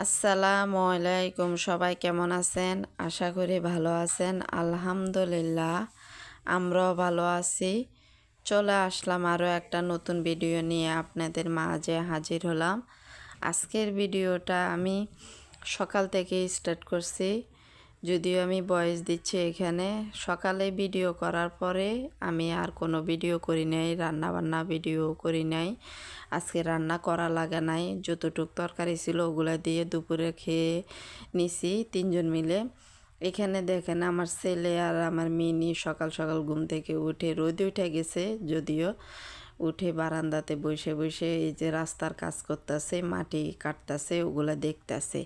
আসসালামু আলাইকুম, সবাই কেমন আছেন? আশা করি ভালো আছেন। আলহামদুলিল্লাহ আমরাও ভালো আছি। চলে আসলাম আরও একটা নতুন ভিডিও নিয়ে আপনাদের মাঝে হাজির হলাম। আজকের ভিডিওটা আমি সকাল থেকে স্টার্ট করছি, যদিও আমি ভয়েস দিচ্ছি এখানে। সকালে ভিডিও করার পরে আমি আর কোনো ভিডিও করি নাই, রান্নাবান্না ভিডিও করি নাই। আজকে রান্না করা লাগে নাই, যতটুক তরকারি ছিল ওগুলা দিয়ে দুপুরে খেয়ে নিছি তিনজন মিলে। এখানে দেখেন আমার ছেলে আর আমার মিনি সকাল সকাল ঘুম থেকে উঠে রোদে উঠে গেছে, যদিও উঠে বারান্দাতে বসে বসে এই যে রাস্তার কাজ করতেছে, মাটি কাটতেছে, ওগুলা দেখতেছে।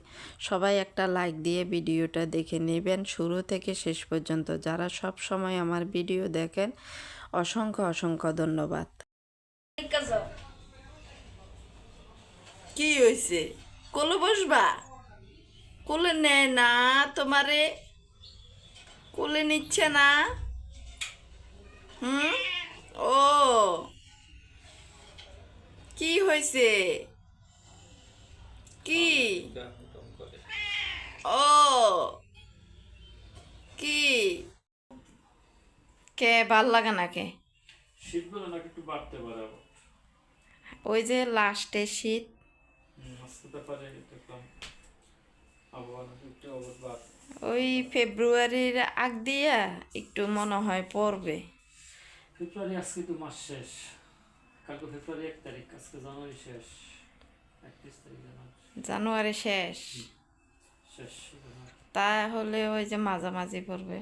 সবাই একটা লাইক দিয়ে ভিডিওটা দেখে নেবেন শুরু থেকে শেষ পর্যন্ত। যারা সব সময় আমার ভিডিও দেখেন অসংখ্য অসংখ্য ধন্যবাদ। কি হয়েছে? কোলে বসবা? কোলে নেয় না তোমারে? কোলে নিচ্ছে না? হুম। ও, কি হয়েছে? কি? ও, কি? কে ভাল লাগে না কে? শীতগুলো নাকি একটু বাড়তে পারে আবার। ওই যে লাস্টে শীত, আসতে পারে দেখলাম আবহাওয়া নাকি একটু আবার বাড়। ওই ফেব্রুয়ারির আগ দিয়া একটু মনে হয় পড়বে। ফেব্রুয়ারি আজকে তো মাস শেষ, কালকে ফেব্রুয়ারি 1 তারিখ, আজকে জানুয়ারি শেষ, 31 তারিখ জানুয়ারি জানুয়ারি শেষ, শেষ। তাহলে ওই যে মাঝামাঝি পড়বে।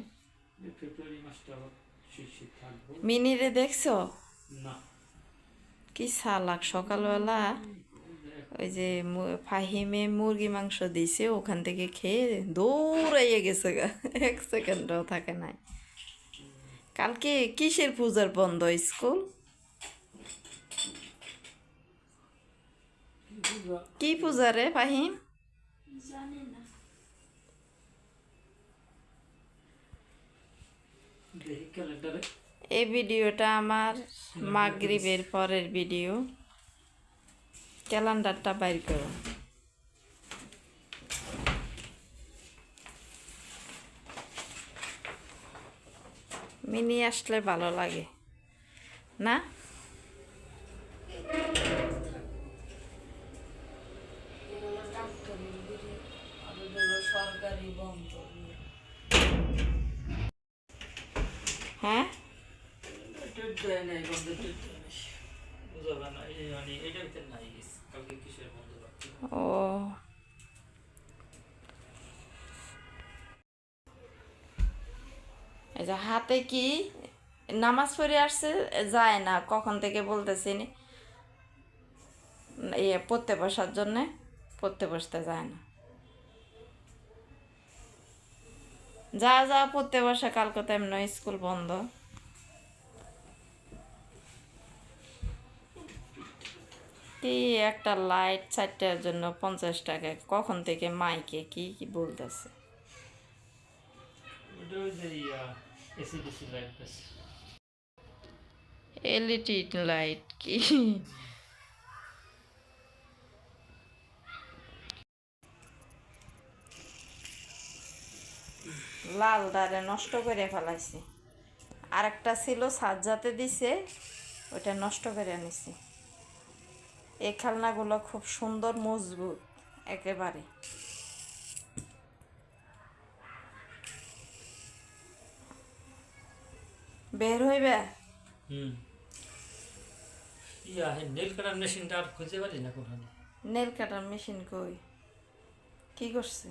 ফেব্রুয়ারি মাসটা আবার শীত শীত থাকবো। মিনিরে দেখছো না, কি সালাক? সকালবেলা ওই যে ফাহিমে মুরগি মাংস দিছে, ওখান থেকে খেয়ে দৌড়াইয়ে গেছে গা, 1 সেকেন্ডও থাকে নাই। কালকে কিসের পূজার বন্ধ স্কুল? কি পূজা রে ফাহিম? দেখি ক্যালেন্ডারে। এই ভিডিওটা আমার মাগরিবের পরের ভিডিও। ক্যালেন্ডারটা বাইর করো। মিনি আসলে ভালো লাগে না? হ্যাঁ, ও এই যে হাতে কি নামাজ পড়ে আসছে, যায় না কখন থেকে বলতেছি ইয়ে পড়তে বসার জন্যে, পড়তে বসতে যায় না। যা যা পড়তে বসে, কালকে তো এমন স্কুল বন্ধ। কি একটা লাইট 4টার জন্য 50 টাকা, কখন থেকে মাইকে কি কি বলতেছে। এলইডি লাইট কি? লাল দারে নষ্ট করে ফেলাইছি। আরেকটা ছিল সাজ্জাতে দিছে, ওটা নষ্ট করে আনিছি। এই খেলনাগুলো খুব সুন্দর, মজবুত একেবারে। বের হইবে? নেল কাটার মেশিনটা আর খুঁজে পারি না কোথায়। নেল কাটার মেশিন কই? কি করছে?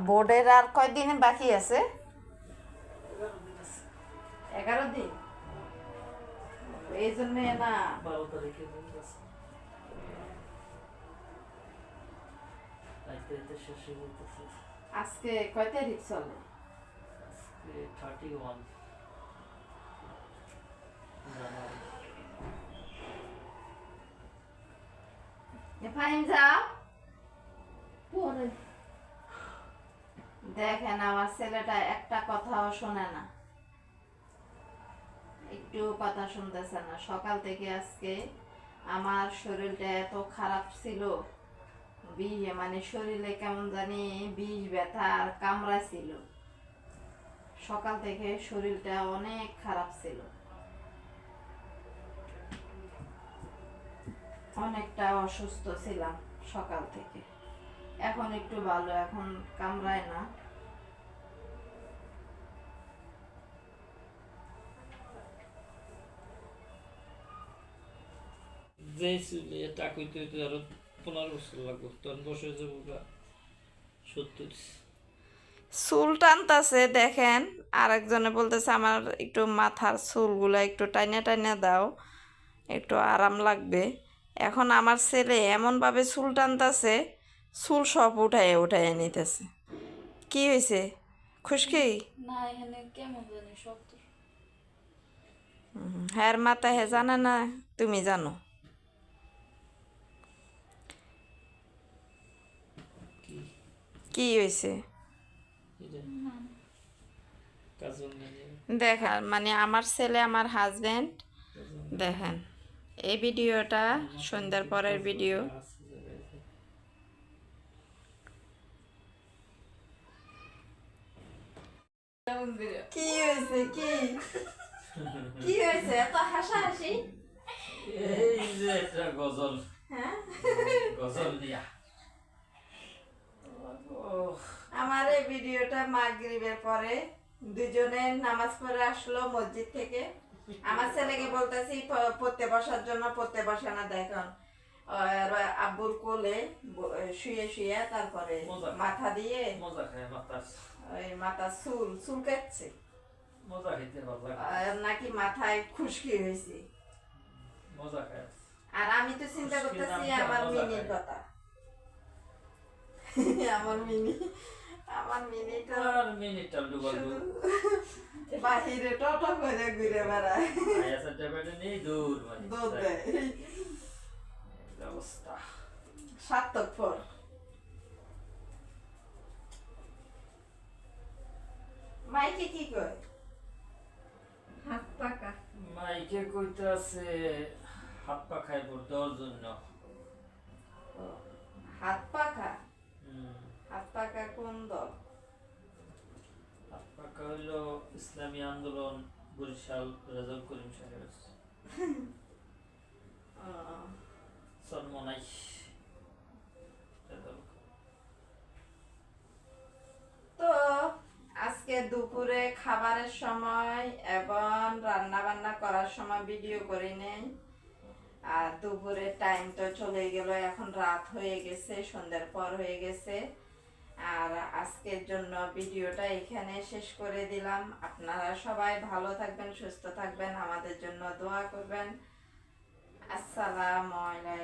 বোর্ডের আর কয়দিন বাকি আছে? 11 দিন। এই জন্য না 12 তারিখে শেষ হয়ে যেতেছে। আজকে কয় তারিখ চলে? আজকে 31 জানুয়ারি। ফাহিম যাও পরে। দেখেন আমার ছেলেটা একটা কথাও শোনে না, একটু কথা শুনতেছে না। সকাল থেকে আজকে আমার শরীরটা এত খারাপ ছিল, মানে শরীরে কেমন জানি বিষ ব্যথা আর কামড়া ছিল। সকাল থেকে শরীরটা অনেক খারাপ ছিল, অনেকটা অসুস্থ ছিলাম সকাল থেকে। এখন একটু ভালো, এখন কামড়ায় না। যে চুলে টাক হইতে হইতে আরো 15 বছর লাগবে, তখন বসে যাবো 70। চুল টানতাছে দেখেন, আরেকজনে বলতেছে আমার একটু মাথার চুলগুলা একটু টাইনা টাইনা দাও, একটু আরাম লাগবে। এখন আমার ছেলে এমনভাবে চুল টানতাছে, চুল সব উঠায় উঠায় নিতেছে। কি হয়েছে, খুশকি? না এখানে কেমন জানি শব্দ। হ্যার মাথা হে জানে না, তুমি জানো। কি কি হয়েছে এটা কাজল না নিয়ে দেখেন, মানে আমার ছেলে আমার হাজবেন্ড দেখেন, এই ভিডিওটা সন্ধ্যার পরের ভিডিও। কি হয়েছে, কি কি হয়েছে এত হাসাহাসি? এই যে একটা গজল, হ্যাঁ, গজল দিয়া আমার এই ভিডিওটা মাগরিবের পরে দুজনে নামাজ পড়ে আসলো মসজিদ থেকে। আমার ছেলেকে বলতেছি পড়তে বসার জন্য, পড়তে বসে না। দেখুন আর আব্বুর কোলে শুয়ে শুয়ে তারপরে মাথা দিয়ে মজা খায় মাতার, ওই মাথা চুল চুল কাটছে, মজা খাইতে ভালো লাগে, আর নাকি মাথায় খুশকি হয়েছে। মজা খায়। আর আমি তো চিন্তা করতেছি আমার মিনির কথা। আমার মিনি তো আর মিনিটটা ডুবাল বাহিরে টোটো করে ঘুরে বেড়ায়, আয়াসা টেবিলে নেই দূর মানে দুধ দেয়। অবস্থা সার্থক ফল। মাইকে কি কয়? হাত পাকা। মাইকে কইতে আছে হাত পা খাইব দেওয়ার জন্য। হাত পাখা? হুম, হাত পাখা কোন দল? হাত পাকা হইল ইসলামী আন্দোলন বরিশাল রেজাউল করিম সাহেবের সন্মনাই। তো আজকে দুপুরে খাবারের সময় এবং রান্না বান্না করার সময় ভিডিও করি নেই। আর দুপুরের টাইম তো চলে গেল, এখন রাত হয়ে গেছে, সন্ধ্যার পর হয়ে গেছে। আর আজকের জন্য ভিডিওটা এখানে শেষ করে দিলাম। আপনারা সবাই ভালো থাকবেন, সুস্থ থাকবেন, আমাদের জন্য দোয়া করবেন। আসসালামু আলাইকুম।